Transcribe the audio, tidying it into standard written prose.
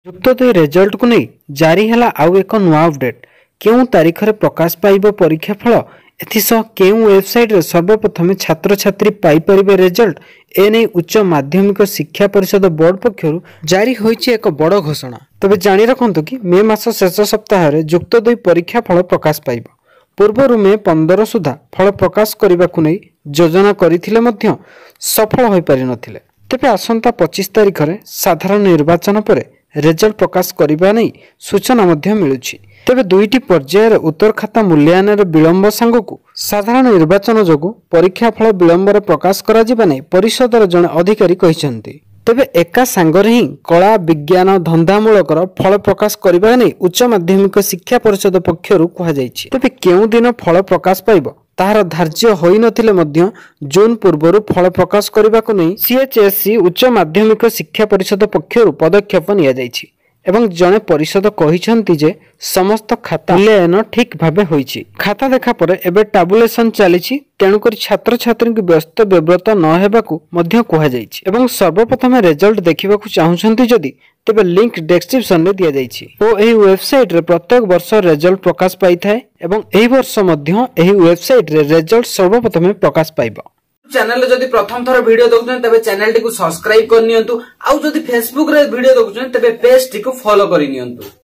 युक्त 2 रिजल्ट को नहीं जारी है आउ एक नुआ अपडेट केउ तारीख रे प्रकाश पाइब परीक्षा फल एथिसह केउ वेबसाइट रे सर्वप्रथम छात्र छात्री पाई परिबे रिजल्ट एने उच्च माध्यमिक शिक्षा परिषद बोर्ड पक्षरु जारी होईछि एक बड़ घोषणा। तबे जानि रखंतु कि मे मास शेष सप्ताह रे युक्त 2 परीक्षा फल प्रकाश पाइब। पूर्वरु मे 15 सुधा फल प्रकाश करबाकु नै योजना करिथिले मध्य सफल होई पारि नथिले। तबे आसंता 25 तारिख रे साधारण निर्वाचन परे रिजल्ट प्रकाश करबा नै सूचना मध्य मिलुछि। तेबे दुईटी पर्यायर उत्तर खाता मूल्यांकन विलंब सांगकु साधारण निर्वाचन जोगु परीक्षा फल विलंब प्रकाश करा जिबा नै परिषदर जण अधिकारी कहिसंती। तेबे एका सांगरे ही कला विज्ञान धंदामूलक फल प्रकाश करबा नै उच्च माध्यमिक शिक्षा परिषद पक्षरु कहा जायछि। तेबे केउ दिन फल प्रकाश पाइब ताहार धार्य होई नथिले मध्य जून पूर्वरु फल प्रकाश करबाकु नै सीएचएससी उच्च माध्यमिक शिक्षा परिषद पक्षरु पदक्षेप निया जायछि एवं जने परिषद कहिसंती जे समस्त खाता मूल्यांकन ठीक भाबे होईछि। खाता देखा परे एबे टाबुलेशन चलीछि तेणु करी छात्र छात्री के व्यस्त विव्रत न हेबाकू मध्य कहा जायछि एवं सर्वप्रथम रिजल्ट देखिबाकू चाहुछंती जदि तेबे लिंक डिस्क्रिप्शन रे दिया जायछि ओ एही वेबसाइट रे प्रत्येक वर्ष रिजल्ट प्रकाश पाई थाए एवं एही वर्ष मध्य एही वेबसाइट रे रिजल्ट सर्वप्रथम प्रकाश पाइबो। चैनल जदि प्रथम थर वीडियो देखुछन तबे चैनल टी को सब्सक्राइब कर नियंतु आउ जदि फेसबुक रे वीडियो देखुछन तबे पेज टी को फॉलो करि नियंतु।